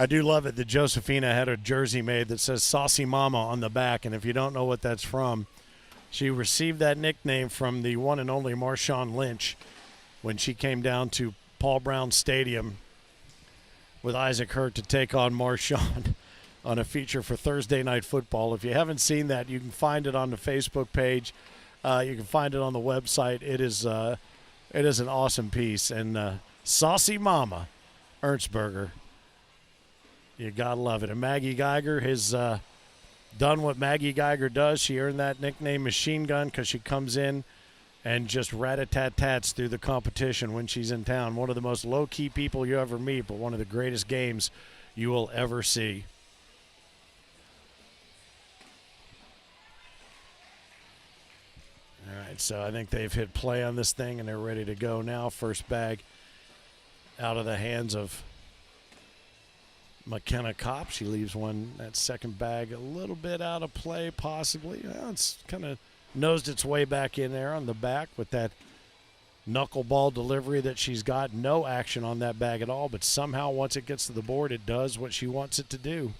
I do love it that Josefina had a jersey made that says Saucy Mama on the back, and if you don't know what that's from, she received that nickname from the one and only Marshawn Lynch when she came down to Paul Brown Stadium with Isaac Hurt to take on Marshawn on a feature for Thursday Night Football. If you haven't seen that, you can find it on the Facebook page. You can find it on the website. It is an awesome piece. And Saucy Mama Ernsberger, you gotta love it. And Maggie Geiger has done what Maggie Geiger does. She earned that nickname Machine Gun because she comes in and just rat-a-tat-tats through the competition when she's in town. One of the most low-key people you ever meet, but one of the greatest games you will ever see. All right, so I think they've hit play on this thing, and they're ready to go now. First bag out of the hands of McKenna Kopp. She leaves that second bag a little bit out of play, possibly. Well, it's kind of nosed its way back in there on the back with that knuckleball delivery that she's got. No action on that bag at all, but somehow once it gets to the board, it does what she wants it to do.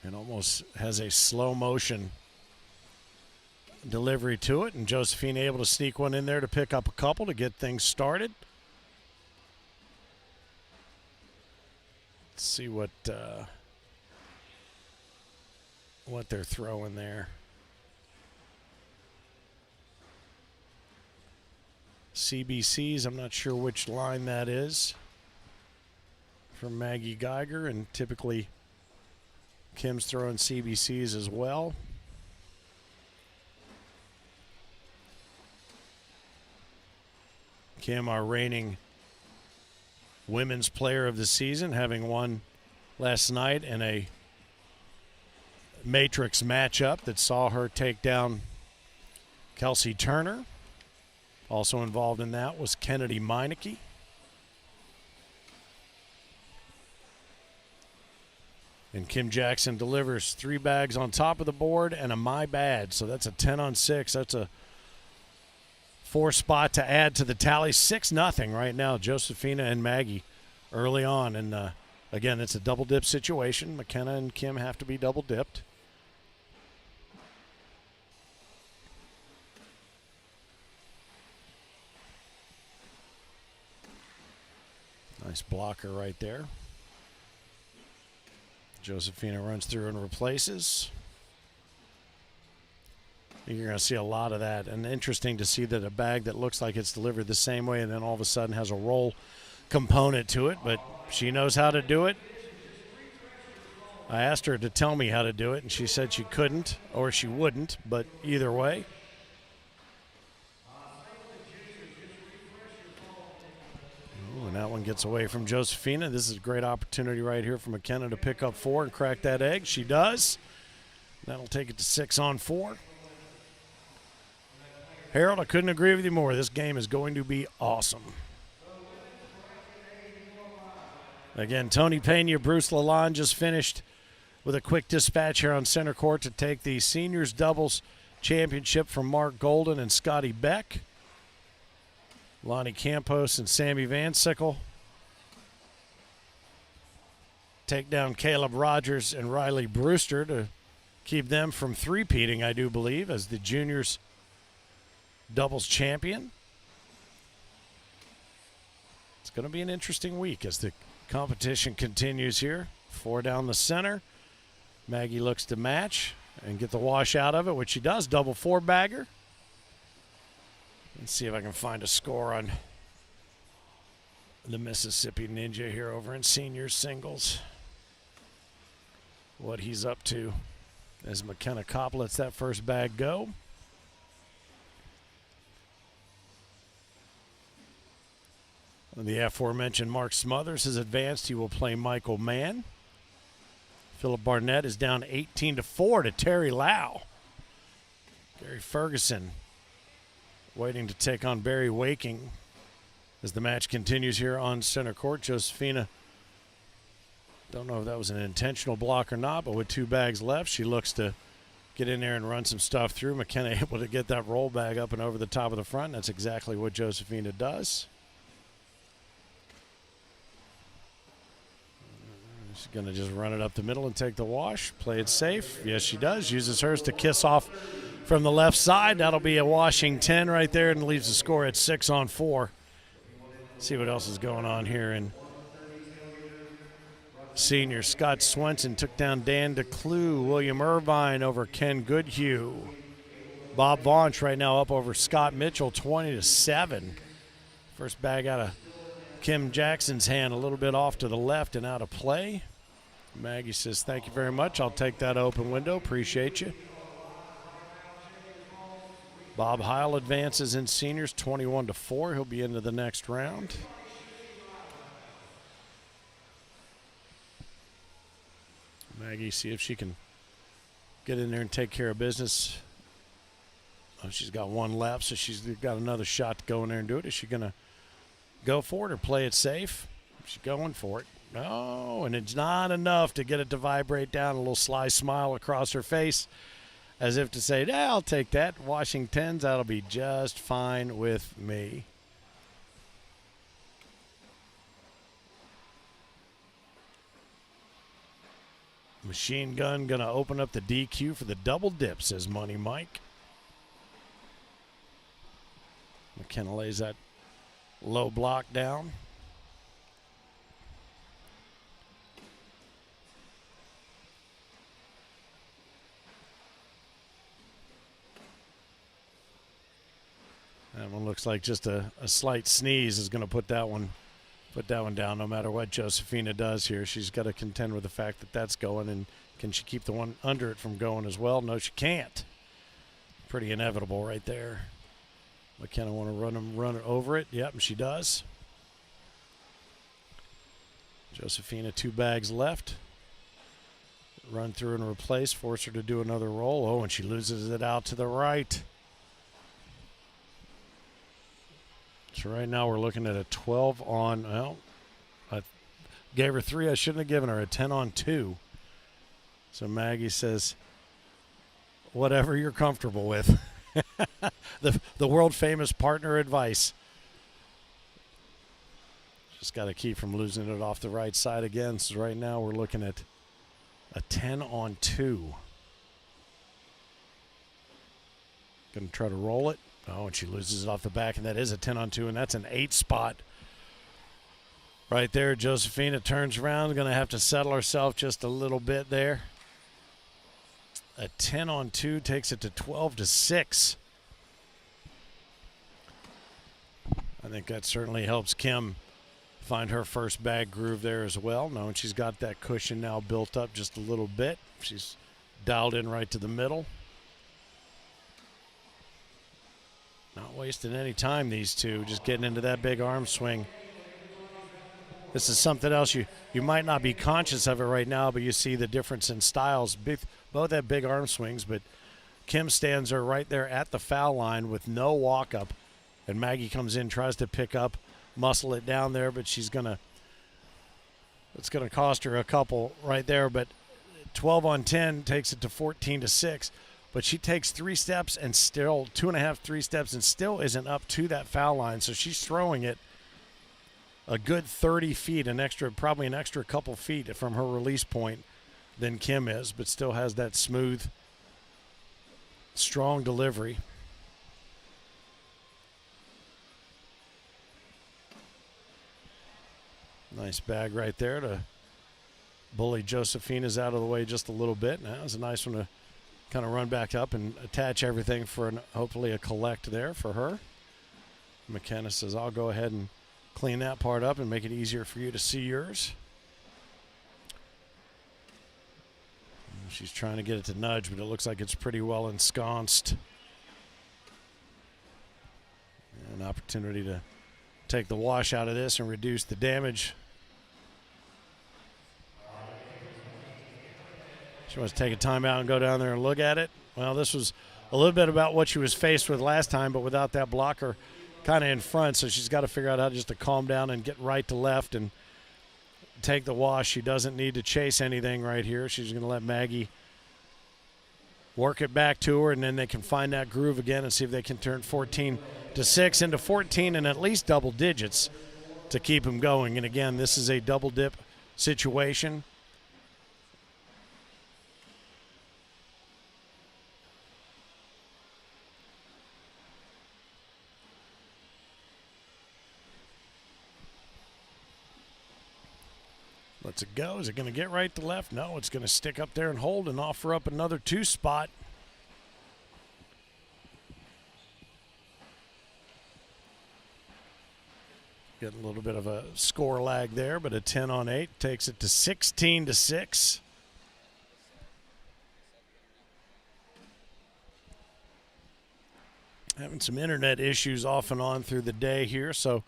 It almost has a slow motion delivery to it, and Josefina able to sneak one in there to pick up a couple to get things started. Let's see what they're throwing there. CBCs, I'm not sure which line that is from Maggie Geiger, and typically Kim's throwing CBCs as well. Kim, our reigning women's player of the season, having won last night in a matrix matchup that saw her take down Kelsey Turner. Also involved in that was Kennedy Meineke. And Kim Jackson delivers 3 bags on top of the board and a my bad. So that's a 10-on-6. That's a 4 spot to add to the tally. 6-0 right now. Josefina and Maggie early on. And again, it's a double dip situation. McKenna and Kim have to be double dipped. Nice blocker right there. Josefina runs through and replaces. You're going to see a lot of that. And interesting to see that a bag that looks like it's delivered the same way and then all of a sudden has a roll component to it. But she knows how to do it. I asked her to tell me how to do it, and she said she couldn't or she wouldn't. But either way. And that one gets away from Josefina. This is a great opportunity right here for McKenna to pick up 4 and crack that egg. She does. That'll take it to 6-on-4. Harold, I couldn't agree with you more. This game is going to be awesome. Again, Tony Pena, Bruce Lalonde just finished with a quick dispatch here on center court to take the seniors doubles championship from Mark Golden and Scotty Beck. Lonnie Campos and Sammy Van Sickle take down Caleb Rogers and Riley Brewster to keep them from three-peating, I do believe, as the juniors doubles champion. It's going to be an interesting week as the competition continues here. 4 down the center. Maggie looks to match and get the wash out of it, which she does. Double 4-bagger. Let's see if I can find a score on the Mississippi Ninja here over in seniors singles. What he's up to as McKenna Kopp lets that first bag go. The aforementioned Mark Smothers has advanced. He will play Michael Mann. Phillip Barnett is down 18-4 to Terry Lau. Gary Ferguson waiting to take on Barry Waking as the match continues here on center court. Josefina, don't know if that was an intentional block or not, but with 2 bags left, she looks to get in there and run some stuff through. McKenna able to get that roll bag up and over the top of the front. That's exactly what Josefina does. She's going to just run it up the middle and take the wash. Play it safe. Yes, she does. Uses hers to kiss off from the left side. That'll be a washing 10 right there and leaves the score at 6-4. See what else is going on here. And senior Scott Swenson took down Dan DeClue. William Irvine over Ken Goodhue. Bob Vaunch right now up over Scott Mitchell, 20-7. First bag out of Kim Jackson's hand, a little bit off to the left and out of play. Maggie says, thank you very much. I'll take that open window. Appreciate you. Bob Heil advances in seniors, 21-4. He'll be into the next round. Maggie, see if she can get in there and take care of business. Oh, she's got one left, so she's got another shot to go in there and do it. Is she going to go for it or play it safe? She's going for it. No, and it's not enough to get it to vibrate down. A little sly smile across her face as if to say, yeah, I'll take that. Washing 10s, that'll be just fine with me. Machine Gun going to open up the DQ for the double dip, says Money Mike. McKenna lays that low block down. That one looks like just a slight sneeze is going to put that one down no matter what Josefina does here. She's got to contend with the fact that that's going, and can she keep the one under it from going as well? No, she can't. Pretty inevitable right there. McKenna want to run it over it. Yep, and she does. Josefina, 2 bags left. Run through and replace, force her to do another roll. Oh, and she loses it out to the right. So right now we're looking at a 12 on, well, I gave her 3. I shouldn't have given her a 10 on 2. So Maggie says, whatever you're comfortable with. the world famous partner advice. Just got to keep from losing it off the right side again. So right now we're looking at a 10 on 2. Going to try to roll it. Oh, and she loses it off the back, and that is a 10 on 2, and that's an 8 spot. Right there, Josefina turns around, going to have to settle herself just a little bit there. A 10 on 2 takes it to 12-6. I think that certainly helps Kim find her first bag groove there as well. Knowing she's got that cushion now built up just a little bit. She's dialed in right to the middle. Not wasting any time, these two, just getting into that big arm swing. This is something else you might not be conscious of it right now, but you see the difference in styles. Both have big arm swings, but Kim stands her right there at the foul line with no walk-up, and Maggie comes in, tries to pick up, muscle it down there, but it's going to cost her a couple right there, but 12 on 10 takes it to 14-6. But she takes 3 steps and still 2.5, 3 steps and still isn't up to that foul line. So she's throwing it a good 30 feet, probably an extra couple feet from her release point than Kim is, but still has that smooth, strong delivery. Nice bag right there to bully Josefina's out of the way just a little bit. Now that was a nice one to kind of run back up and attach everything for hopefully a collect there for her. McKenna says, I'll go ahead and clean that part up and make it easier for you to see yours. She's trying to get it to nudge, but it looks like it's pretty well ensconced. An opportunity to take the wash out of this and reduce the damage. She wants to take a timeout and go down there and look at it. Well, this was a little bit about what she was faced with last time, but without that blocker kind of in front, so she's got to figure out how just to calm down and get right to left and take the wash. She doesn't need to chase anything right here. She's going to let Maggie work it back to her, and then they can find that groove again and see if they can turn 14-6 into 14 and at least double digits to keep them going. And again, this is a double dip situation. Lets it go. Is it going to get right to left? No, it's going to stick up there and hold and offer up another 2 spot. Getting a little bit of a score lag there, but a 10-on-8 takes it to 16-6. Having some internet issues off and on through the day here, so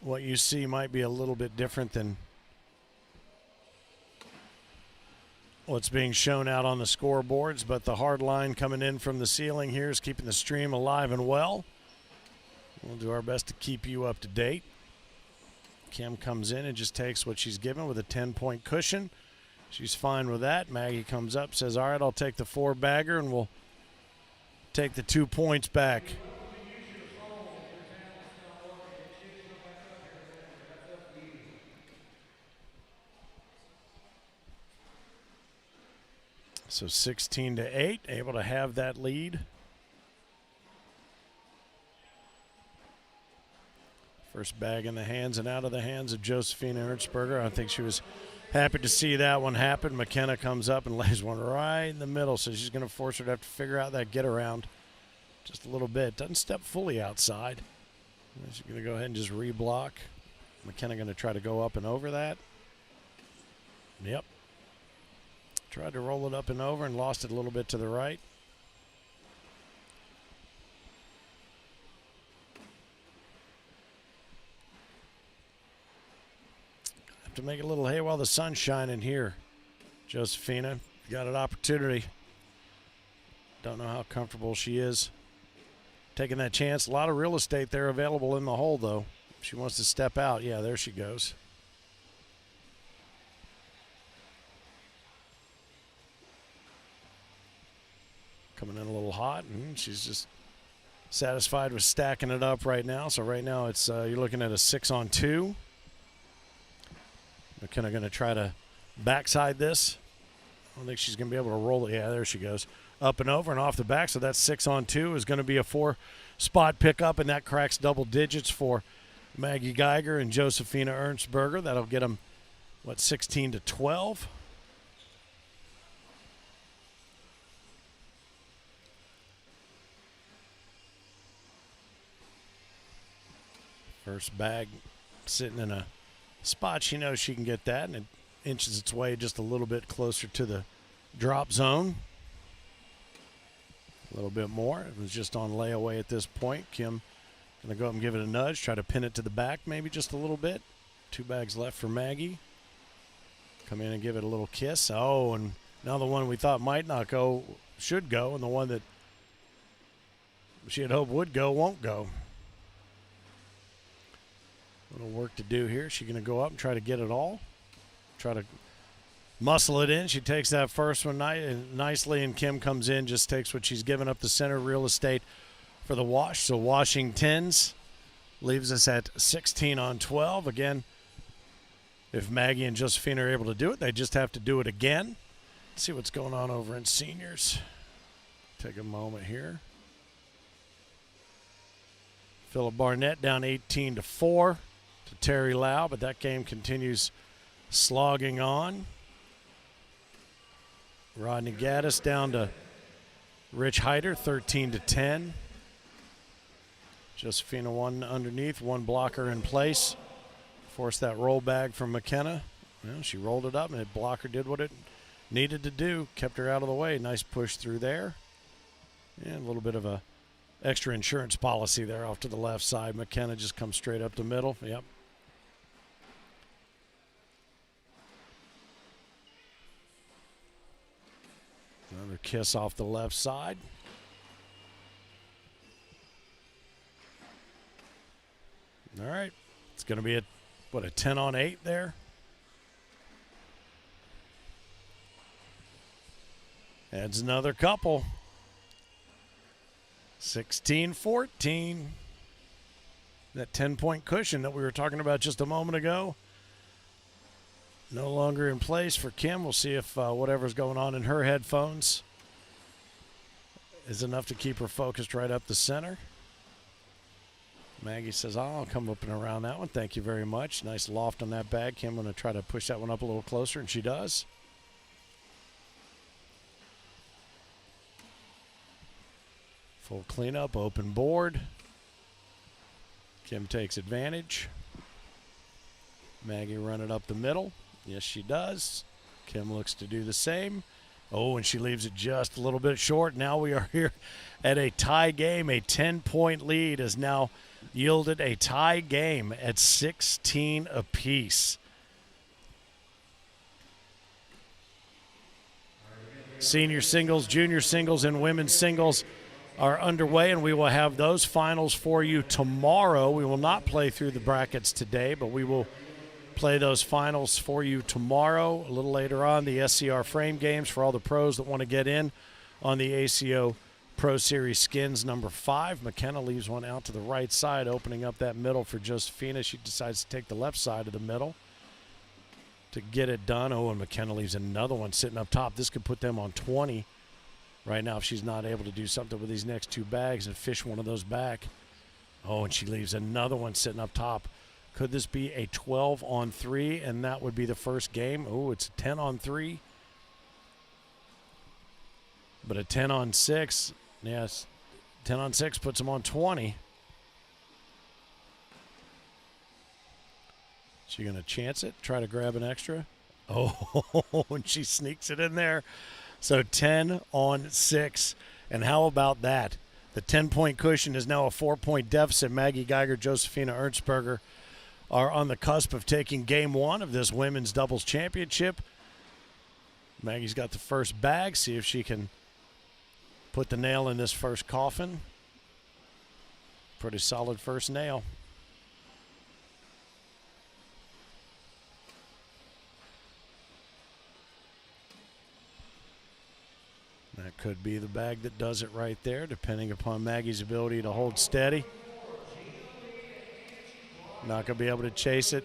what you see might be a little bit different than what's being shown out on the scoreboards, but the hard line coming in from the ceiling here is keeping the stream alive and well. We'll do our best to keep you up to date. Kim comes in and just takes what she's given with a 10-point cushion. She's fine with that. Maggie comes up, says, all right, I'll take the 4-bagger, and we'll take the 2 points back. So 16-8, able to have that lead. First bag in the hands and out of the hands of Josefina Ernsberger. I think she was happy to see that one happen. McKenna comes up and lays one right in the middle, so she's going to force her to have to figure out that get around just a little bit. Doesn't step fully outside. She's going to go ahead and just reblock. McKenna going to try to go up and over that. Yep. Tried to roll it up and over and lost it a little bit to the right. Have to make a little hay while the sun's shining here. Josefina got an opportunity. Don't know how comfortable she is taking that chance. A lot of real estate there available in the hole, though. If she wants to step out, yeah, there she goes. Coming in a little hot, and she's just satisfied with stacking it up right now. So right now it's you're looking at a 6-on-2. McKenna going to try to backside this. I don't think she's going to be able to roll it. Yeah, there she goes. Up and over and off the back. So that's 6-on-2 is going to be a 4-spot pickup, and that cracks double digits for Maggie Geiger and Josefina Ernsberger. That'll get them, what, 16-12? First bag sitting in a spot she knows she can get that, and it inches its way just a little bit closer to the drop zone. A little bit more. It was just on layaway at this point. Kim going to go up and give it a nudge, try to pin it to the back maybe just a little bit. 2 bags left for Maggie. Come in and give it a little kiss. Oh, and now the one we thought might not go should go, and the one that she had hoped would go won't go. A little work to do here. She's going to go up and try to get it all. Try to muscle it in. She takes that first one nicely, and Kim comes in, just takes what she's given up the center real estate for the wash. So washing 10s leaves us at 16-on-12. Again, if Maggie and Josefina are able to do it, they just have to do it again. Let's see what's going on over in seniors. Take a moment here. Phillip Barnett down 18-4 to Terry Lau, but that game continues slogging on. Rodney Gaddis down to Rich Hyder, 13-10. Josefina one underneath, one blocker in place. Forced that roll bag from McKenna. Well, she rolled it up, and the blocker did what it needed to do. Kept her out of the way. Nice push through there. And a little bit of a extra insurance policy there off to the left side. McKenna just comes straight up the middle. Yep. Another kiss off the left side. All right. It's going to be a 10-on-8 there. Adds another couple. 16-14. That 10-point cushion that we were talking about just a moment ago, no longer in place for Kim. We'll see if whatever's going on in her headphones is enough to keep her focused right up the center. Maggie says, oh, I'll come up and around that one. Thank you very much. Nice loft on that bag. Kim going to try to push that one up a little closer, and she does. Full cleanup, open board. Kim takes advantage. Maggie running up the middle. Yes, she does. Kim looks to do the same. Oh, and she leaves it just a little bit short. Now we are here at a tie game. A 10-point lead has now yielded a tie game at 16 apiece. Senior singles, junior singles, and women's singles are underway, and we will have those finals for you tomorrow. We will not play through the brackets today, but we will play those finals for you tomorrow. A little later on, the SCR frame games for all the pros that want to get in on the ACO Pro Series skins number 5. McKenna leaves one out to the right side, opening up that middle for Josefina. She decides to take the left side of the middle to get it done. Oh, and McKenna leaves another one sitting up top. This could put them on 20 right now if she's not able to do something with these next 2 bags and fish one of those back. Oh, and she leaves another one sitting up top. Could this be a 12-on-3, and that would be the first game? Oh, it's a 10-on-3. But a 10-on-6, yes, 10-on-6 puts them on 20. She going to chance it, try to grab an extra? Oh, and she sneaks it in there. So 10-on-6, and how about that? The 10-point cushion is now a 4-point deficit. Maggie Geiger Josefina Ernsberger are on the cusp of taking game 1 of this women's doubles championship. Maggie's got the first bag. See if she can put the nail in this first coffin. Pretty solid first nail. That could be the bag that does it right there, depending upon Maggie's ability to hold steady. Not going to be able to chase it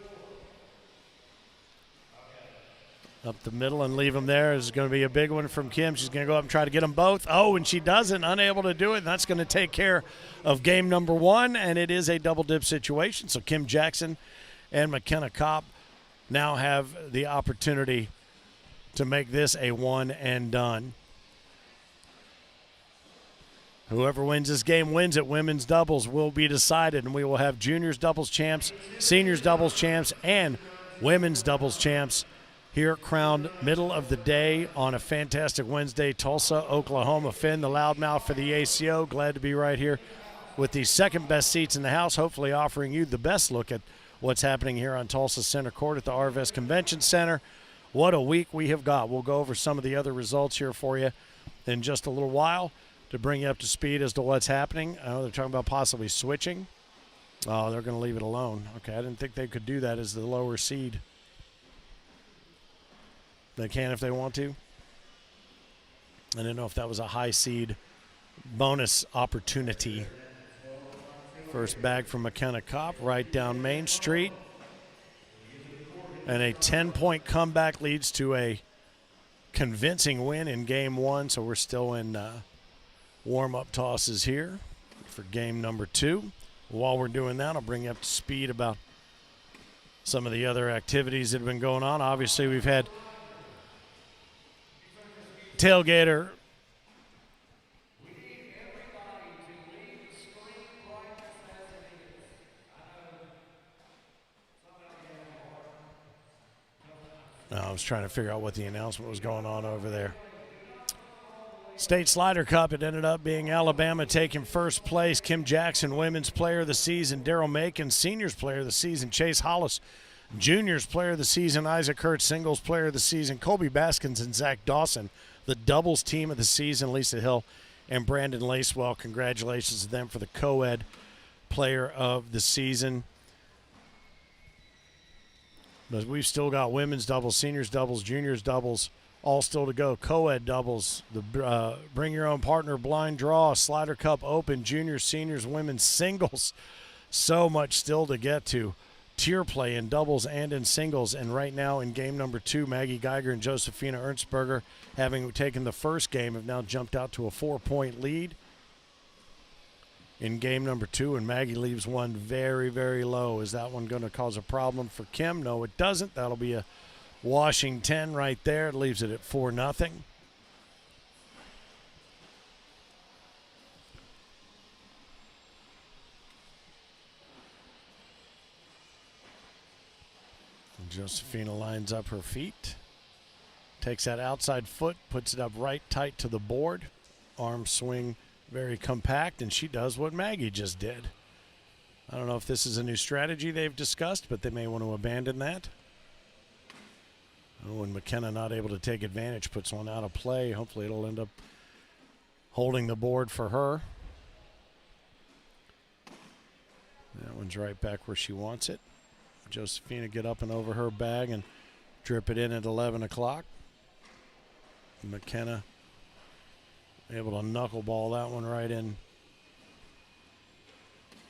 up the middle and leave them there. This is going to be a big one from Kim. She's going to go up and try to get them both. Oh, and she doesn't, unable to do it. And that's going to take care of game number 1, and it is a double dip situation. So Kim Jackson and McKenna Kopp now have the opportunity to make this a one and done. Whoever wins this game wins it. Women's doubles will be decided, and we will have juniors doubles champs, seniors doubles champs, and women's doubles champs here crowned middle of the day on a fantastic Wednesday. Tulsa, Oklahoma. Finn, the loudmouth for the ACO. Glad to be right here with the second best seats in the house, hopefully offering you the best look at what's happening here on Tulsa Center Court at the Arvest Convention Center. What a week we have got. We'll go over some of the other results here for you in just a little while to bring you up to speed as to what's happening. I know they're talking about possibly switching. Oh, they're going to leave it alone. Okay, I didn't think they could do that as the lower seed. They can if they want to. I didn't know if that was a high seed bonus opportunity. First bag from McKenna Kopp right down Main Street. And a 10-point comeback leads to a convincing win in game 1. So we're still in warm-up tosses here for game number 2. While we're doing that, I'll bring you up to speed about some of the other activities that have been going on. Obviously, we've had tailgater. I was trying to figure out what the announcement was going on over there. State Slider Cup, it ended up being Alabama taking first place. Kim Jackson, Women's Player of the Season. Daryl Macon, Seniors Player of the Season. Chase Hollis, Juniors Player of the Season. Isaac Hurt, Singles Player of the Season. Colby Baskins and Zach Dawson, the Doubles Team of the Season. Lisa Hill and Brandon Lacewell, congratulations to them for the Co-Ed Player of the Season. But we've still got women's doubles, seniors doubles, juniors doubles, all still to go. Co-ed doubles, the bring your own partner blind draw, Slider Cup Open, juniors, seniors, women's singles. So much still to get to. Tier play in doubles and in singles. And right now in game number 2, Maggie Geiger and Josefina Ernsberger, having taken the first game, have now jumped out to a 4-point lead in game number 2, and Maggie leaves one very, very low. Is that one going to cause a problem for Kim? No, it doesn't. That'll be a washing 10 right there. It leaves it at 4-0. Josefina lines up her feet, takes that outside foot, puts it up right tight to the board. Arm swing very compact, and she does what Maggie just did. I don't know if this is a new strategy they've discussed, but they may want to abandon that. Oh, and McKenna not able to take advantage, puts one out of play. Hopefully it'll end up holding the board for her. That one's right back where she wants it. Josefina get up and over her bag and drip it in at 11 o'clock. McKenna able to knuckleball that one right in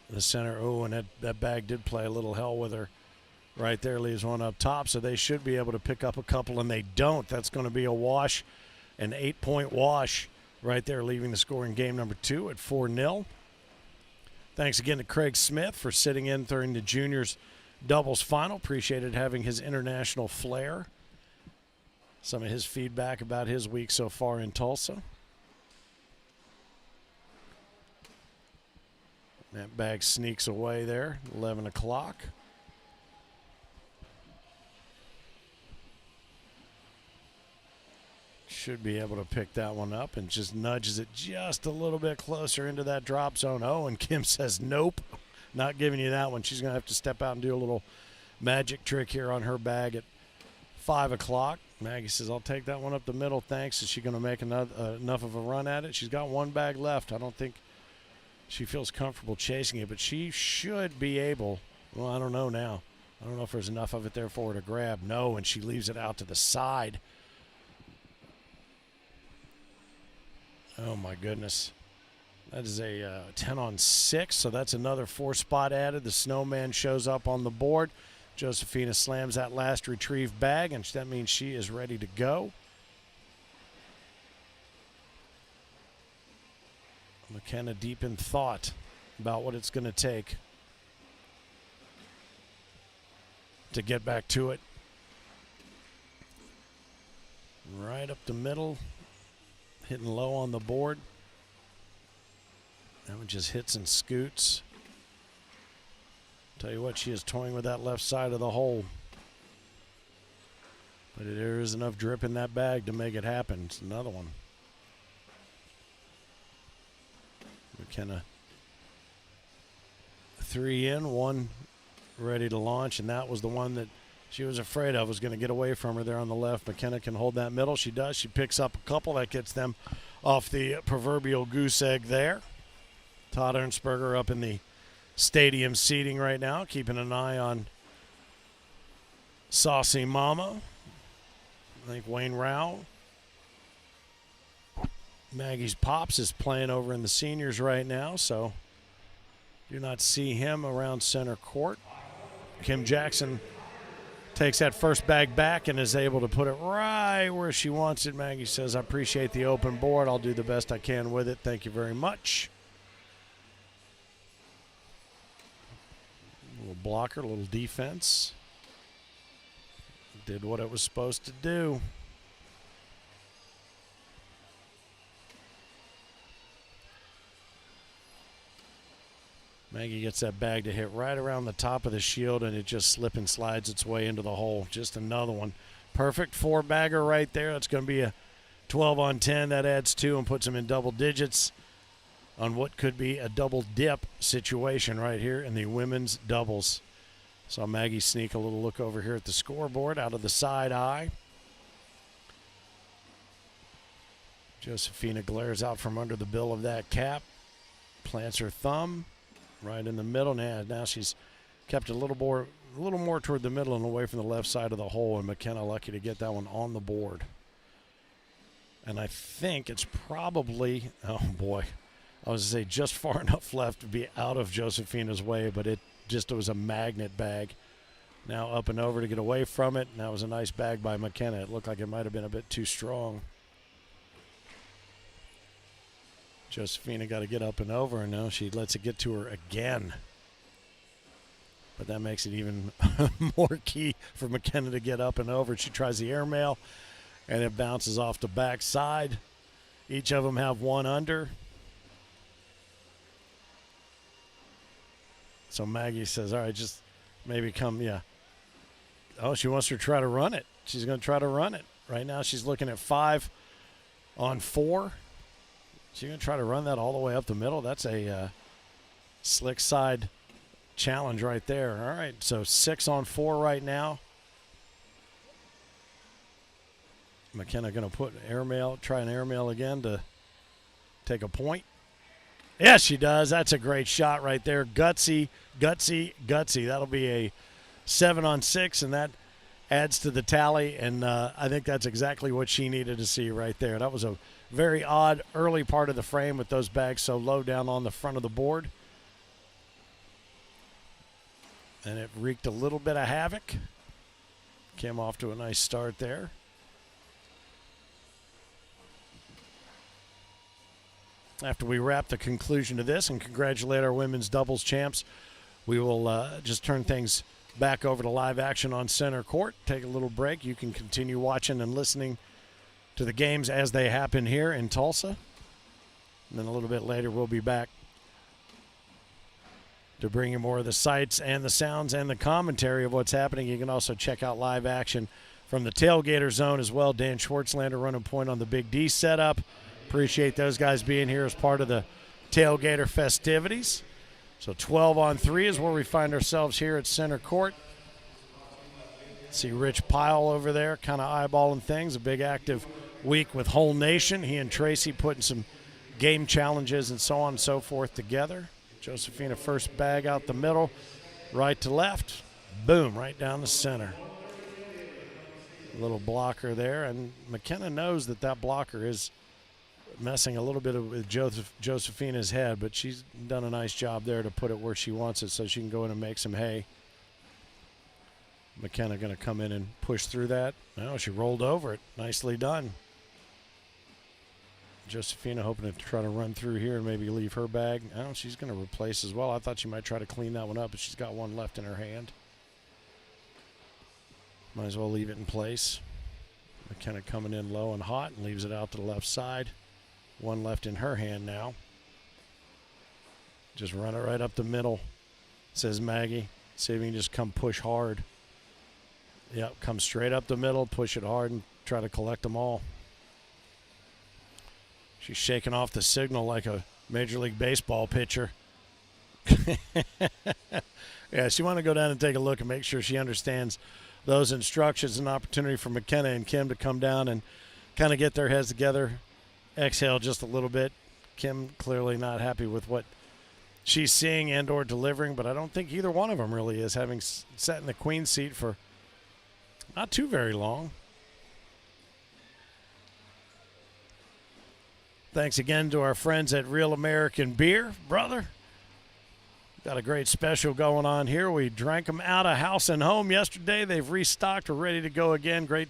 the center. Oh, and that bag did play a little hell with her right there. Leaves one up top, so they should be able to pick up a couple, and they don't. That's going to be a wash, an 8-point wash right there, leaving the score in game number 2 at 4-0. Thanks again to Craig Smith for sitting in during the juniors doubles final. Appreciated having his international flair. Some of his feedback about his week so far in Tulsa. That bag sneaks away there, 11 o'clock. Should be able to pick that one up and just nudges it just a little bit closer into that drop zone. Oh, and Kim says, nope, not giving you that one. She's going to have to step out and do a little magic trick here on her bag at 5 o'clock. Maggie says, I'll take that one up the middle, thanks. Is she going to make enough of a run at it? She's got one bag left. I don't think she feels comfortable chasing it, but she should be able. Well, I don't know now. I don't know if there's enough of it there for her to grab. No, and she leaves it out to the side. Oh, my goodness. That is a 10 on 6, so that's another 4-spot added. The snowman shows up on the board. Josefina slams that last retrieved bag, and that means she is ready to go. McKenna deep in thought about what it's going to take to get back to it. Right up the middle, hitting low on the board. That one just hits and scoots. Tell you what, she is toying with that left side of the hole. But there is enough drip in that bag to make it happen. It's another one. McKenna 3 in, 1 ready to launch, and that was the one that she was afraid of was going to get away from her there on the left. McKenna can hold that middle. She does. She picks up a couple. That gets them off the proverbial goose egg there. Todd Ernsberger up in the stadium seating right now, keeping an eye on Saucy Mama. I think Wayne Rao. Maggie's Pops is playing over in the seniors right now, so do not see him around center court. Kim Jackson takes that first bag back and is able to put it right where she wants it. Maggie says, I appreciate the open board. I'll do the best I can with it. Thank you very much. A little blocker, a little defense. Did what it was supposed to do. Maggie gets that bag to hit right around the top of the shield, and it just slip and slides its way into the hole. Just another one. Perfect 4-bagger right there. That's going to be a 12 on 10. That adds 2 and puts them in double digits on what could be a double dip situation right here in the women's doubles. Saw Maggie sneak a little look over here at the scoreboard out of the side eye. Josefina glares out from under the bill of that cap, plants her thumb right in the middle. Now she's kept a little a little more toward the middle and away from the left side of the hole, and McKenna lucky to get that one on the board. And I think it's probably, oh boy, I was going to say just far enough left to be out of Josefina's way, but it was a magnet bag. Now up and over to get away from it, and that was a nice bag by McKenna. It looked like it might have been a bit too strong. Josefina got to get up and over, and now she lets it get to her again. But that makes it even more key for McKenna to get up and over. She tries the airmail, and it bounces off the backside. Each of them have one under. So Maggie says, all right, just maybe come, yeah. Oh, she wants to try to run it. She's going to try to run it. Right now she's looking at 5 on 4. She's going to try to run that all the way up the middle. That's a slick side challenge right there. All right, so 6 on 4 right now. McKenna going to try an airmail again to take a point. Yes, she does. That's a great shot right there. Gutsy, gutsy, gutsy. That'll be a 7 on 6, and that adds to the tally, and I think that's exactly what she needed to see right there. That was a very odd early part of the frame with those bags so low down on the front of the board. And it wreaked a little bit of havoc. Came off to a nice start there. After we wrap the conclusion to this and congratulate our women's doubles champs, we will just turn things back over to live action on center court. Take a little break. You can continue watching and listening to the games as they happen here in Tulsa. And then a little bit later, we'll be back to bring you more of the sights and the sounds and the commentary of what's happening. You can also check out live action from the tailgater zone as well. Dan Schwartzlander running point on the Big D setup. Appreciate those guys being here as part of the tailgater festivities. So 12 on 3 is where we find ourselves here at center court. See Rich Pyle over there kind of eyeballing things. A big active week with Whole Nation. He and Tracy putting some game challenges and so on and so forth together. Josefina first bag out the middle, right to left. Boom, right down the center. A little blocker there, and McKenna knows that blocker is messing a little bit with Josefina's head, but she's done a nice job there to put it where she wants it so she can go in and make some hay. McKenna going to come in and push through that. No, she rolled over it. Nicely done. Josefina hoping to try to run through here and maybe leave her bag. Oh, she's going to replace as well. I thought she might try to clean that one up, but she's got one left in her hand. Might as well leave it in place. McKenna coming in low and hot and leaves it out to the left side. One left in her hand now. Just run it right up the middle, says Maggie. See if you can just come push hard. Yep, come straight up the middle, push it hard, and try to collect them all. She's shaking off the signal like a Major League Baseball pitcher. Yeah, she wanted to go down and take a look and make sure she understands those instructions. An opportunity for McKenna and Kim to come down and kind of get their heads together, exhale just a little bit. Kim clearly not happy with what she's seeing and or delivering, but I don't think either one of them really is, having sat in the queen seat for not too very long. Thanks again to our friends at Real American Beer, brother. Got a great special going on here. We drank them out of house and home yesterday. They've restocked. We're ready to go again. Great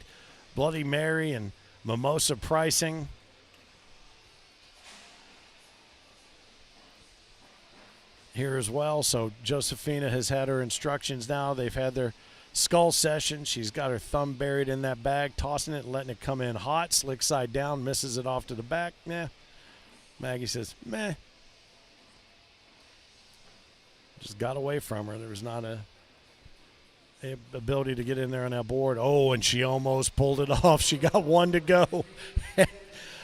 Bloody Mary and mimosa pricing. Here as well. So Josefina has had her instructions now. They've had their skull session. She's got her thumb buried in that bag, tossing it and letting it come in hot, slick side down, misses it off to the back. Meh. Maggie says, meh. Just got away from her. There was not a ability to get in there on that board. Oh, and she almost pulled it off. She got one to go.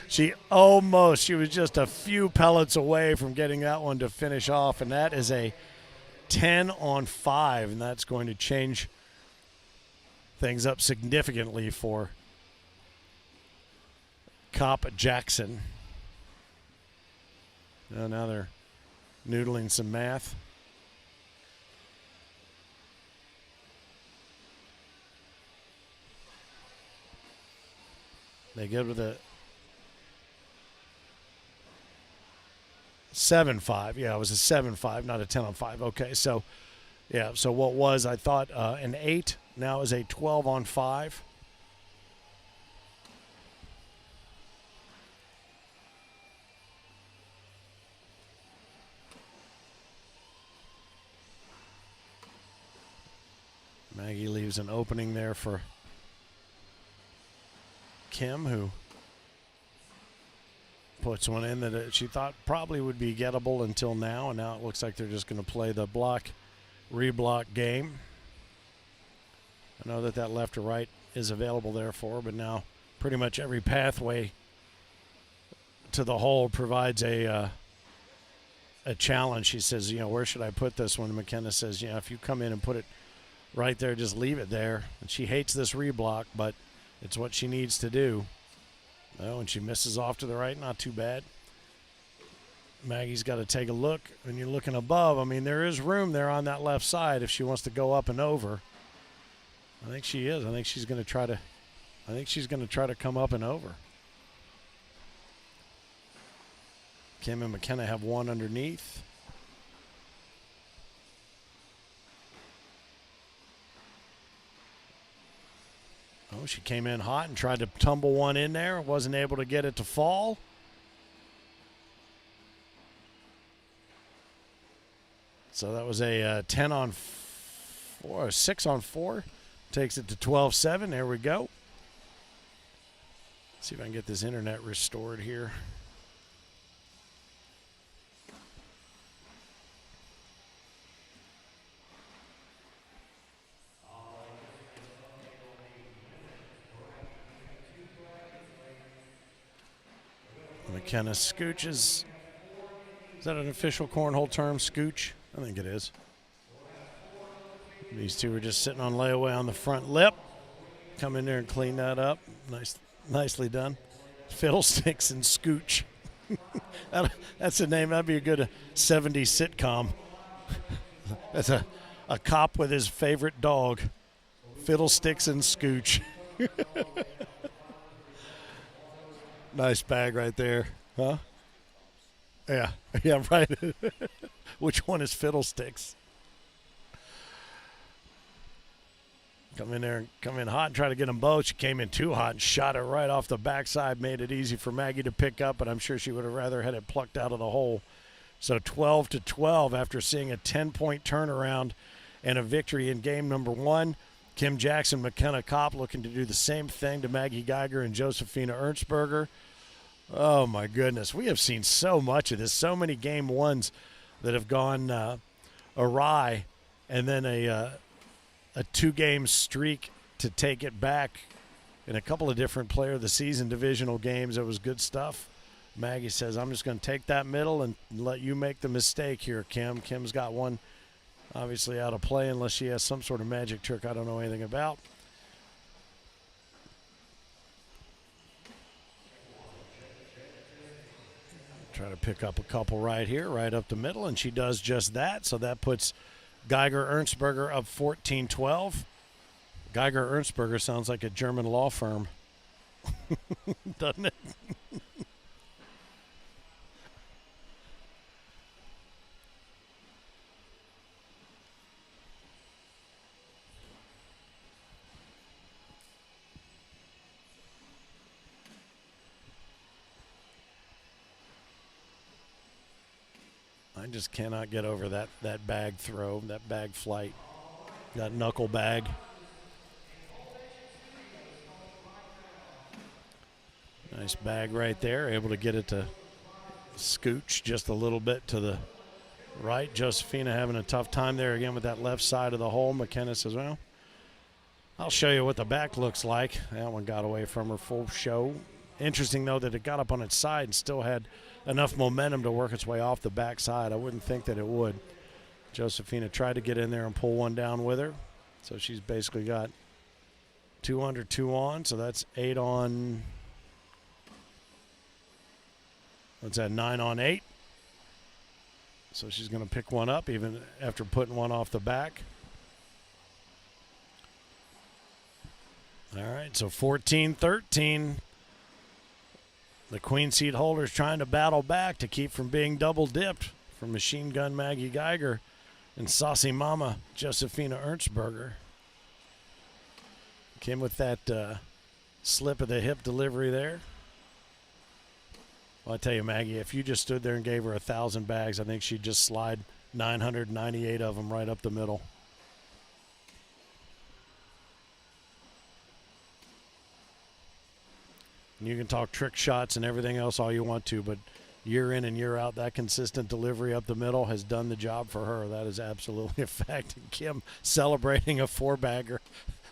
She was just a few pellets away from getting that one to finish off, and that is a 10 on 5, and that's going to change things up significantly for Kopp Jackson. Now they're noodling some math. They go to the 7-5. Yeah, it was a 7-5, not a 10-on-5. Okay, so yeah, so what was, I thought, an 8, now is a 12-on-5. Maggie leaves an opening there for Kim, who puts one in that she thought probably would be gettable until now, and now it looks like they're just going to play the block, reblock game. I know that left or right is available there for her, but now pretty much every pathway to the hole provides a challenge. She says, you know, where should I put this one? McKenna says, you know, if you come in and put it right there, just leave it there. And she hates this reblock, but it's what she needs to do. Oh, and she misses off to the right, not too bad. Maggie's got to take a look. When you're looking above, I mean, there is room there on that left side if she wants to go up and over. I think she is. I think she's going to try to come up and over. Kim and McKenna have one underneath. Oh, she came in hot and tried to tumble one in there. Wasn't able to get it to fall. So that was a 10-on-4, a 6-on-4. Takes it to 12-7. There we go. Let's see if I can get this internet restored here. McKenna scooches. Is that an official cornhole term, scooch? I think it is. These two are just sitting on layaway on the front lip. Come in there and clean that up. Nicely done. Fiddlesticks and scooch. That's the name. That'd be a good 70s sitcom. That's a cop with his favorite dog. Fiddlesticks and scooch. Nice bag right there, huh? Yeah, right. Which one is Fiddlesticks? Come in hot and try to get them both. She came in too hot and shot it right off the backside. Made it easy for Maggie to pick up, but I'm sure she would have rather had it plucked out of the hole. So 12-12 after seeing a 10-point turnaround and a victory in game number 1. Kim Jackson, McKenna Kopp looking to do the same thing to Maggie Geiger and Josefina Ernsberger. Oh, my goodness. We have seen so much of this. So many game 1s that have gone awry, and then a 2-game streak to take it back in a couple of different player of the season divisional games. It was good stuff. Maggie says, I'm just going to take that middle and let you make the mistake here, Kim. Kim's got one obviously out of play unless she has some sort of magic trick I don't know anything about. Try to pick up a couple right here, right up the middle, and she does just that. So that puts Geiger Ernsberger up 14-12. Geiger Ernsberger sounds like a German law firm, doesn't it? I just cannot get over that bag throw, that bag flight, that knuckle bag. Nice bag right there, able to get it to scooch just a little bit to the right. Josefina having a tough time there again with that left side of the hole. McKenna says, well, I'll show you what the back looks like. That one got away from her full show. Interesting, though, that it got up on its side and still had enough momentum to work its way off the backside. I wouldn't think that it would. Josefina tried to get in there and pull one down with her. So she's basically got 2 under, 2 on. So that's 8 on, what's that, 9 on 8. So she's going to pick one up even after putting one off the back. All right, so 14-13. The queen seat holders trying to battle back to keep from being double dipped from Machine Gun Maggie Geiger and Saucy Mama Josefina Ernsberger. Kim with that slip of the hip delivery there. Well, I tell you, Maggie, if you just stood there and gave her 1,000 bags, I think she'd just slide 998 of them right up the middle. And you can talk trick shots and everything else all you want to, but year in and year out, that consistent delivery up the middle has done the job for her. That is absolutely a fact. And Kim celebrating a 4-bagger,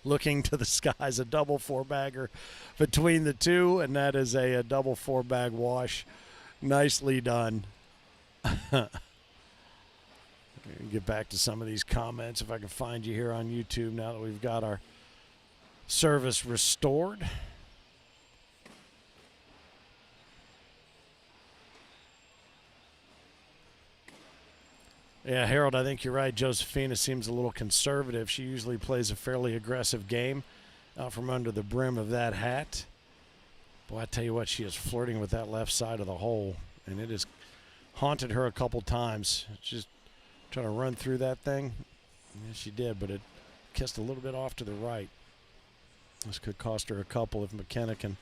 looking to the skies, a double 4-bagger between the two, and that is a double 4-bag wash. Nicely done. Get back to some of these comments if I can find you here on YouTube now that we've got our service restored. Yeah, Harold, I think you're right. Josefina seems a little conservative. She usually plays a fairly aggressive game out from under the brim of that hat. Boy, I tell you what, she is flirting with that left side of the hole, and it has haunted her a couple times. Just trying to run through that thing. Yeah, she did, but it kissed a little bit off to the right. This could cost her a couple if McKenna can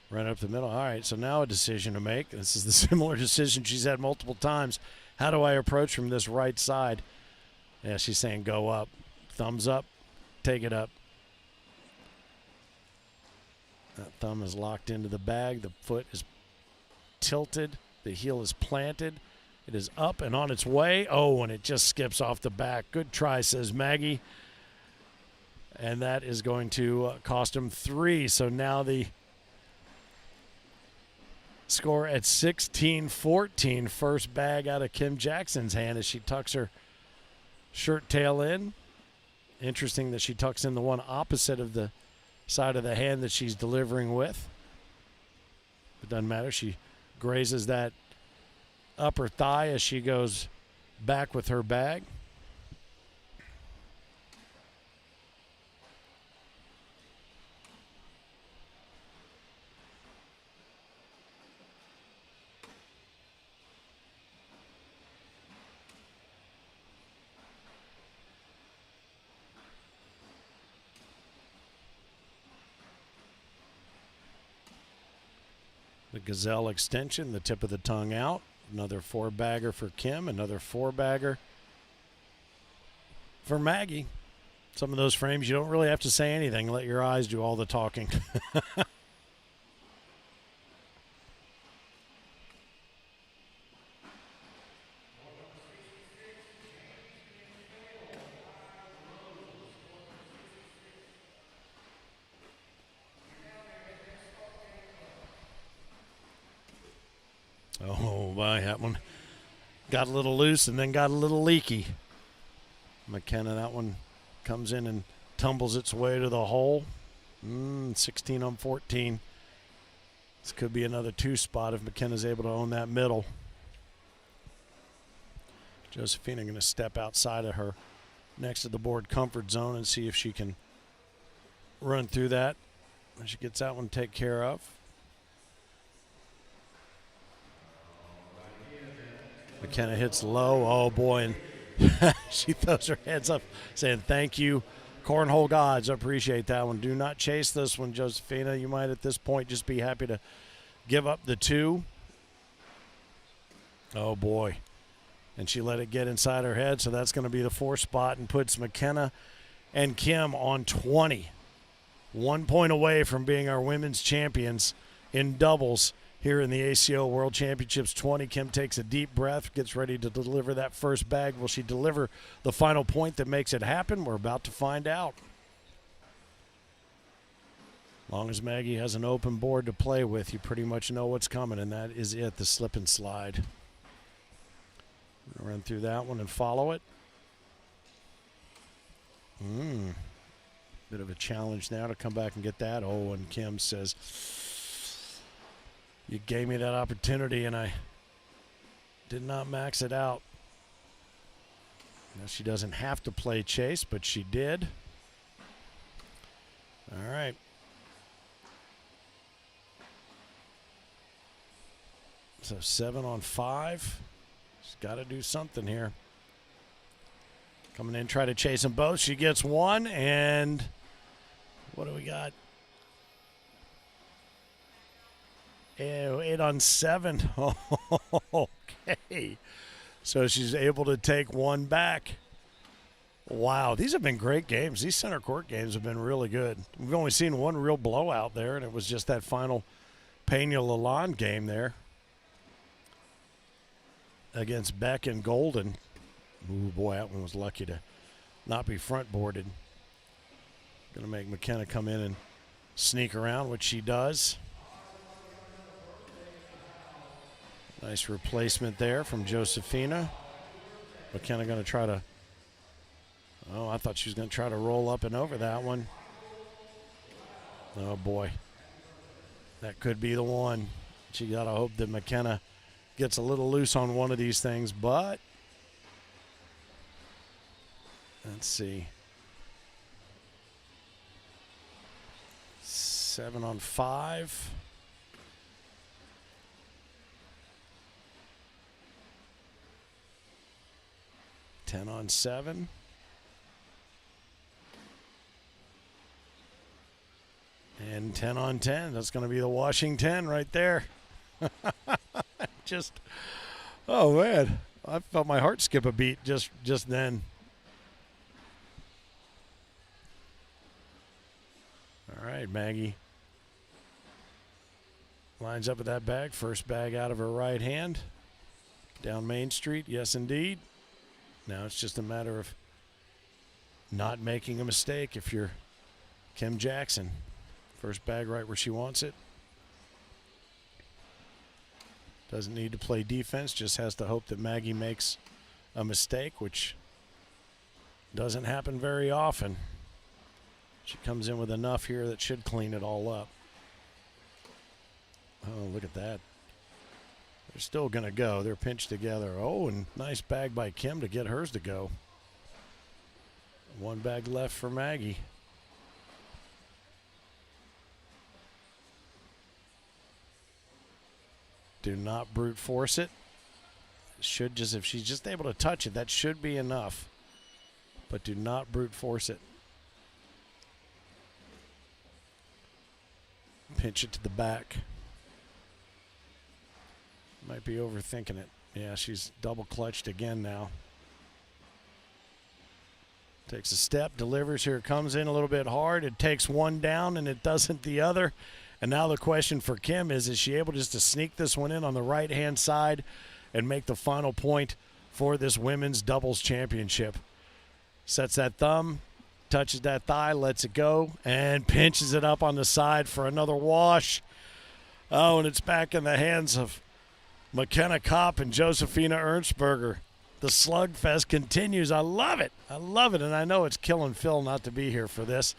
run up the middle. All right, so now a decision to make. This is the similar decision she's had multiple times. How do I approach from this right side? Yeah, she's saying go up. Thumbs up, take it up. That thumb is locked into the bag. The foot is tilted. The heel is planted. It is up and on its way. Oh, and it just skips off the back. Good try, says Maggie. And that is going to cost him 3. So now the score at 16-14. First bag out of Kim Jackson's hand as she tucks her shirt tail in. Interesting that she tucks in the one opposite of the side of the hand that she's delivering with. It doesn't matter. She grazes that upper thigh as she goes back with her bag. The gazelle extension, the tip of the tongue out. Another 4-bagger for Kim, another 4-bagger for Maggie. Some of those frames, you don't really have to say anything. Let your eyes do all the talking. Oh, boy, that one got a little loose and then got a little leaky. McKenna, that one comes in and tumbles its way to the hole. 16-14. This could be another 2 spot if McKenna's able to own that middle. Josefina going to step outside of her next to the board comfort zone and see if she can run through that. When she gets that one taken care of. McKenna hits low. Oh, boy. And she throws her hands up saying, thank you, Cornhole gods. I appreciate that one. Do not chase this one, Josefina. You might at this point just be happy to give up the 2. Oh, boy. And she let it get inside her head, so that's going to be the 4 spot and puts McKenna and Kim on 20. 1 point away from being our women's champions in doubles here in the ACO World Championships 20. Kim takes a deep breath, gets ready to deliver that first bag. Will she deliver the final point that makes it happen? We're about to find out. As long as Maggie has an open board to play with, you pretty much know what's coming, and that is it, the slip and slide. Run through that one and follow it. Bit of a challenge now to come back and get that. Oh, and Kim says, you gave me that opportunity, and I did not max it out. Now she doesn't have to play chase, but she did. All right. So 7 on 5. She's got to do something here. Coming in, try to chase them both. She gets one, and what do we got? 8 on 7. Okay. So she's able to take one back. Wow, these have been great games. These center court games have been really good. We've only seen one real blowout there, and it was just that final Pena-Lalonde game there against Beck and Golden. Ooh, boy, that one was lucky to not be front-boarded. Going to make McKenna come in and sneak around, which she does. Nice replacement there from Josefina. McKenna going to try to... Oh, I thought she was going to try to roll up and over that one. Oh, boy. That could be the one. She got to hope that McKenna gets a little loose on one of these things, but let's see. 7 on 5. Ten on 7. And 10 on 10. That's going to be the Washington right there. Just, oh man, I felt my heart skip a beat just then. All right, Maggie lines up with that bag. First bag out of her right hand. Down Main Street, yes indeed. Now it's just a matter of not making a mistake if you're Kim Jackson. First bag right where she wants it. Doesn't need to play defense, just has to hope that Maggie makes a mistake, which doesn't happen very often. She comes in with enough here that should clean it all up. Oh, look at that. They're still going to go. They're pinched together. Oh, and nice bag by Kim to get hers to go. One bag left for Maggie. Do not brute force it. Should just, if she's just able to touch it, that should be enough. But do not brute force it. Pinch it to the back. Might be overthinking it. Yeah, she's double clutched again now. Takes a step, delivers. Here it comes in a little bit hard. It takes one down and it doesn't the other. And now the question for Kim is she able just to sneak this one in on the right-hand side and make the final point for this women's doubles championship? Sets that thumb, touches that thigh, lets it go, and pinches it up on the side for another wash. Oh, and it's back in the hands of McKenna Kopp and Josefina Ernsberger. The slugfest continues. I love it. I love it, and I know it's killing Phil not to be here for this.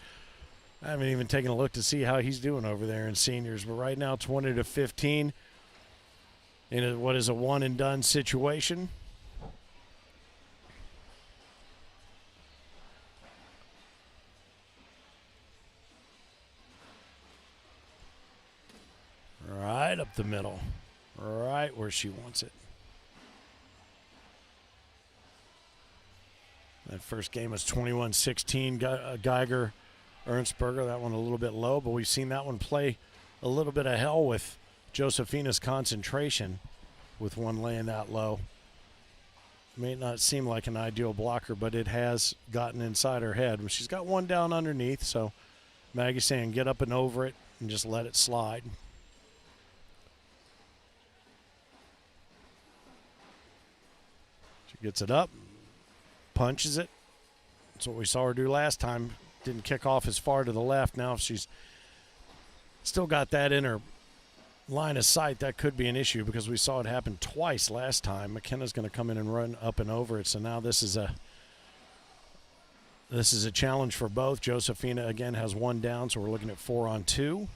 I haven't even taken a look to see how he's doing over there in seniors. But right now, 20-15 in what is a one-and-done situation. Right up the middle. Right where she wants it. That first game was 21-16. Geiger Ernsberger, that one a little bit low, but we've seen that one play a little bit of hell with Josefina's concentration with one laying that low. May not seem like an ideal blocker, but it has gotten inside her head. She's got one down underneath, so Maggie's saying get up and over it and just let it slide. She gets it up, punches it. That's what we saw her do last time. Didn't kick off as far to the left. Now if she's still got that in her line of sight, that could be an issue because we saw it happen twice last time. McKenna's going to come in and run up and over it. So now this is a challenge for both. Josefina again has one down, so we're looking at 4 on 2.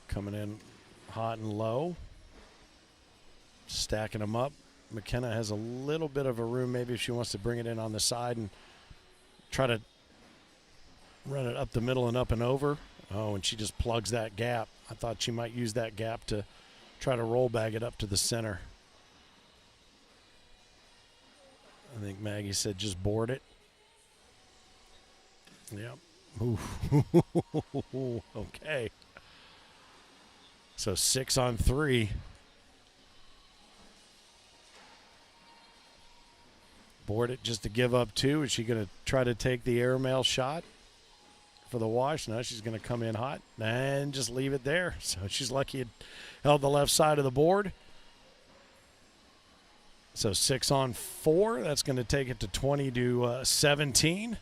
Coming in hot and low. Stacking them up. McKenna has a little bit of a room maybe if she wants to bring it in on the side and try to run it up the middle and up and over. Oh, and she just plugs that gap. I thought she might use that gap to try to roll bag it up to the center. I think Maggie said just board it. Yep. Ooh. Okay. So 6 on 3. Board it just to give up 2. Is she going to try to take the airmail shot for the wash? No, she's going to come in hot and just leave it there. So she's lucky it held the left side of the board. So 6 on 4. That's going to take it to 20 to 17.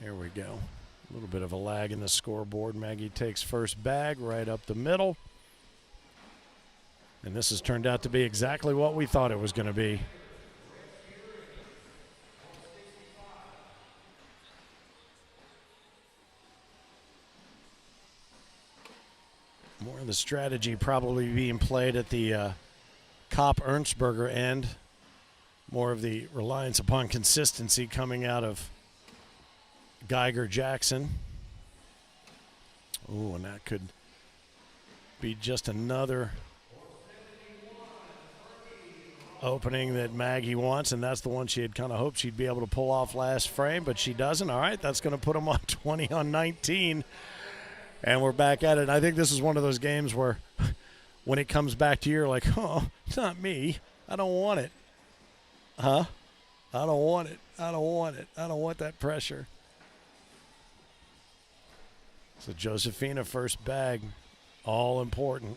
There we go. A little bit of a lag in the scoreboard. Maggie takes first bag right up the middle. And this has turned out to be exactly what we thought it was going to be. More of the strategy probably being played at the Kopp Ernsberger end. More of the reliance upon consistency coming out of Geiger Jackson. Ooh, and that could be just another opening that Maggie wants, and that's the one she had kind of hoped she'd be able to pull off last frame, but she doesn't. All right, that's going to put them on 20 on 19, and we're back at it. I think this is one of those games where when it comes back to you, you're like, oh, it's not me. I don't want it. Huh? I don't want it. I don't want it. I don't want that pressure. So Josefina first bag, all important.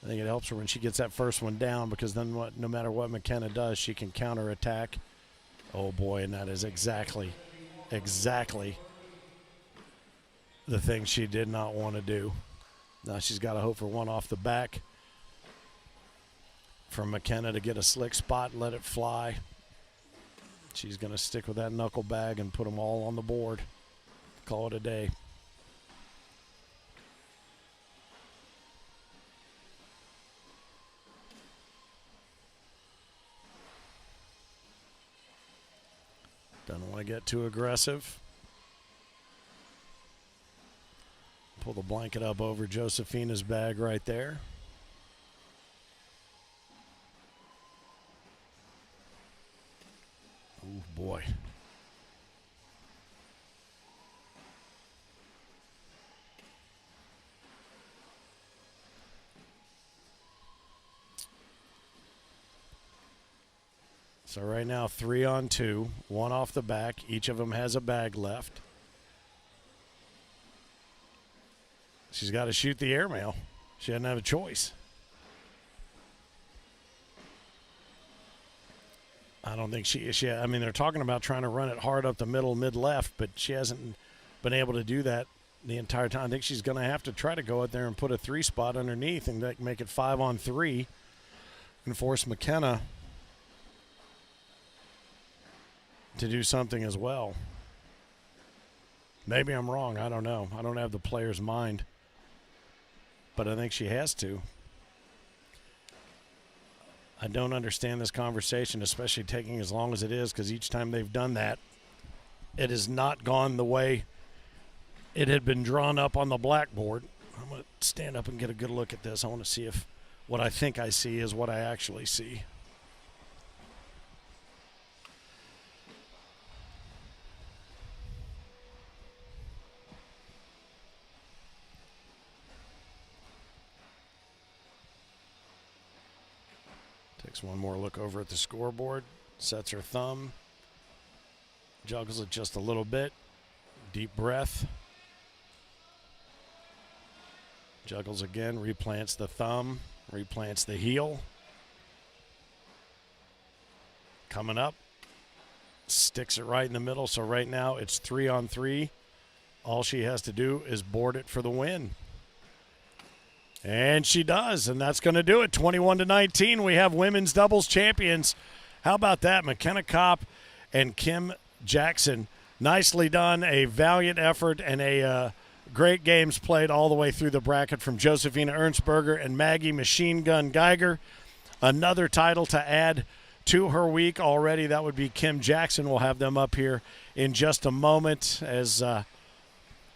I think it helps her when she gets that first one down, because then no matter what McKenna does, she can counterattack. Oh boy, and that is exactly the thing she did not want to do. Now she's got to hope for one off the back from McKenna to get a slick spot and let it fly. She's going to stick with that knuckle bag and put them all on the board. Call it a day. Don't want to get too aggressive. Pull the blanket up over Josefina's bag right there. Oh boy. So right now, 3 on 2, 1 off the back. Each of them has a bag left. She's got to shoot the airmail. She doesn't have a choice. I don't think I mean, they're talking about trying to run it hard up the middle, mid-left, but she hasn't been able to do that the entire time. I think she's going to have to try to go out there and put a 3 spot underneath and make it 5 on 3 and force McKenna to do something as well. Maybe I'm wrong. I don't know. I don't have the player's mind. But I think she has to. I don't understand this conversation, especially taking as long as it is, because each time they've done that, it has not gone the way it had been drawn up on the blackboard. I'm going to stand up and get a good look at this. I want to see if what I think I see is what I actually see. Takes one more look over at the scoreboard, sets her thumb, juggles it just a little bit, deep breath, juggles again, replants the thumb, replants the heel, coming up, sticks it right in the middle. So right now it's 3 on 3. All she has to do is board it for the win. And she does, and that's going to do it. 21 to 19, we have women's doubles champions. How about that? McKenna Kopp and Kim Jackson. Nicely done, a valiant effort, and a great games played all the way through the bracket from Josefina Ernsberger and Maggie Machine Gun Geiger. Another title to add to her week already. That would be Kim Jackson. We'll have them up here in just a moment as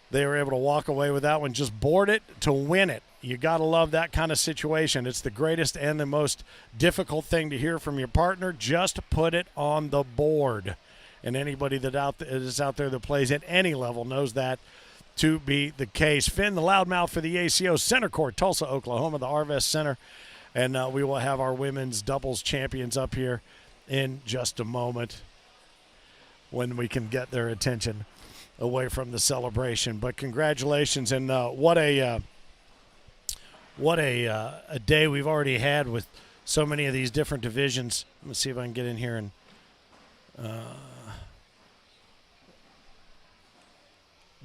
they were able to walk away with that one. Just board it to win it. You got to love that kind of situation. It's the greatest and the most difficult thing to hear from your partner. Just put it on the board. And anybody that is out there that plays at any level knows that to be the case. Finn, the Loudmouth for the ACO Center Court, Tulsa, Oklahoma, the Arvest Center. And we will have our women's doubles champions up here in just a moment when we can get their attention away from the celebration. But congratulations, and what a day we've already had with so many of these different divisions. Let me see if I can get in here and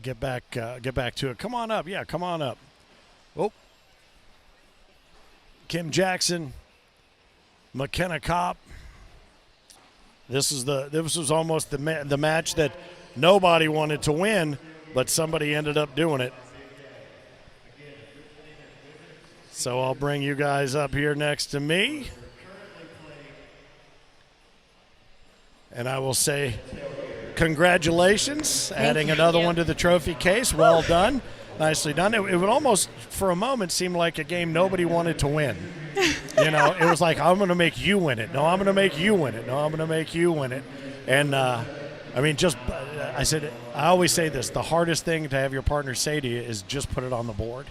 get back to it. Come on up. Yeah, come on up. Oh. Kim Jackson, McKenna Kopp. This was almost the match that nobody wanted to win, but somebody ended up doing it. So I'll bring you guys up here next to me. And I will say congratulations, adding another one to the trophy case. Well done. Nicely done. It would almost, for a moment, seem like a game nobody wanted to win. You know, it was like, I'm going to make you win it. No, I'm going to make you win it. No, I'm going to make you win it. And, I always say this, the hardest thing to have your partner say to you is just put it on the board.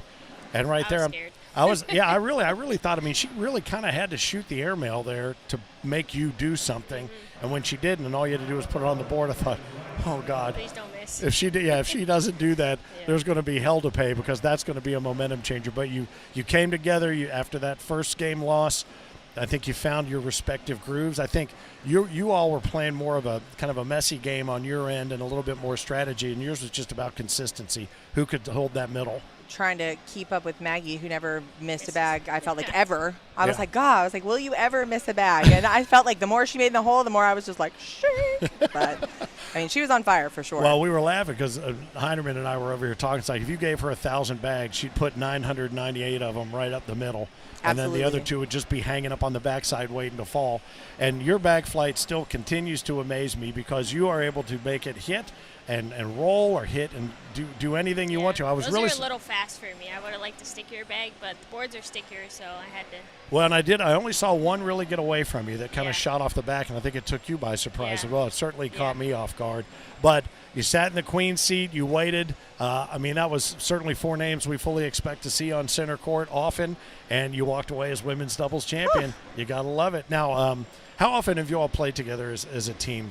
And right there, I really thought, she really kind of had to shoot the airmail there to make you do something. And when she didn't, and all you had to do was put it on the board, I thought, oh, God. Please don't miss. If she doesn't do that, there's going to be hell to pay, because that's going to be a momentum changer. But you came together after that first game loss. I think you found your respective grooves. I think you all were playing more of a kind of a messy game on your end and a little bit more strategy, and yours was just about consistency. Who could hold that middle? Trying to keep up with Maggie, who never missed a bag, I felt like, ever. I was like, God, I was like, will you ever miss a bag? And I felt like the more she made in the hole, the more I was just like, shit. But, she was on fire for sure. Well, we were laughing because Heinerman and I were over here talking. It's like, if you gave her 1,000 bags, she'd put 998 of them right up the middle. And Absolutely. then the other two would just be hanging up on the backside waiting to fall. And your bag flight still continues to amaze me, because you are able to make it hit and roll or hit and do anything you want to. Those are a little fast for me. I would have liked to stick your bag, but the boards are stickier, so I had to. Well, and I only saw one really get away from you that kind of shot off the back, and I think it took you by surprise as well. It certainly caught me off guard. But you sat in the queen seat, you waited. That was certainly 4 names we fully expect to see on center court often, and you walked away as women's doubles champion. You got to love it. Now, how often have you all played together as a team?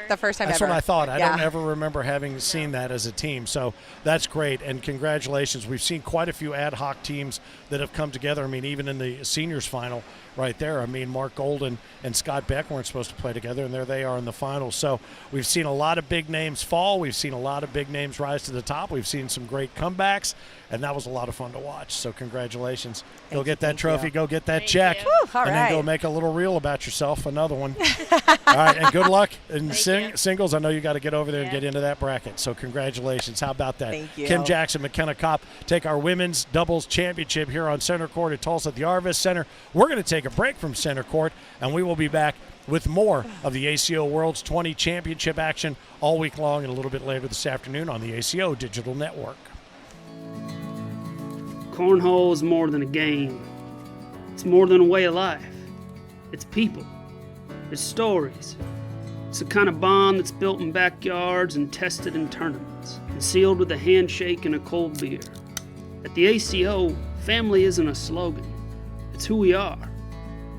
The first time That's ever. what I thought. I don't ever remember having seen that as a team. So that's great, and congratulations. We've seen quite a few ad hoc teams that have come together. Even in the seniors final right there. Mark Golden and Scott Beck weren't supposed to play together, and there they are in the finals. So we've seen a lot of big names fall. We've seen a lot of big names rise to the top. We've seen some great comebacks, and that was a lot of fun to watch. So congratulations. Go get that trophy. Go get that check. And then go make a little reel about yourself, another one. All right, and good luck in singles. I know you got to get over there and get into that bracket. So congratulations. How about that? Thank you. Kim Jackson, McKenna Kopp take our women's doubles championship here on center court at Tulsa at the Arvest Center. We're going to take a break from center court, and we will be back with more of the ACO World's 20 Championship action all week long, and a little bit later this afternoon on the ACO Digital Network. Cornhole is more than a game. It's more than a way of life. It's people. It's stories. It's the kind of bond that's built in backyards and tested in tournaments, and sealed with a handshake and a cold beer. At the ACO, family isn't a slogan. It's who we are.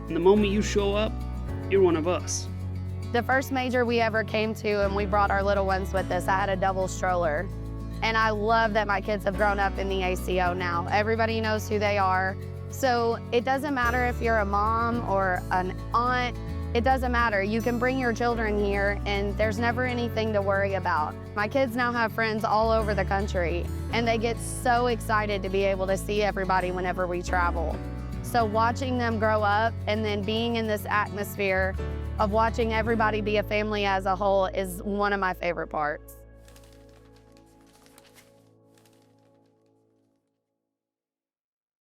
And the moment you show up, you're one of us. The first major we ever came to, and we brought our little ones with us, I had a double stroller. And I love that my kids have grown up in the ACO now. Everybody knows who they are. So it doesn't matter if you're a mom or an aunt, it doesn't matter. You can bring your children here, and there's never anything to worry about. My kids now have friends all over the country, and they get so excited to be able to see everybody whenever we travel. So watching them grow up and then being in this atmosphere of watching everybody be a family as a whole is one of my favorite parts.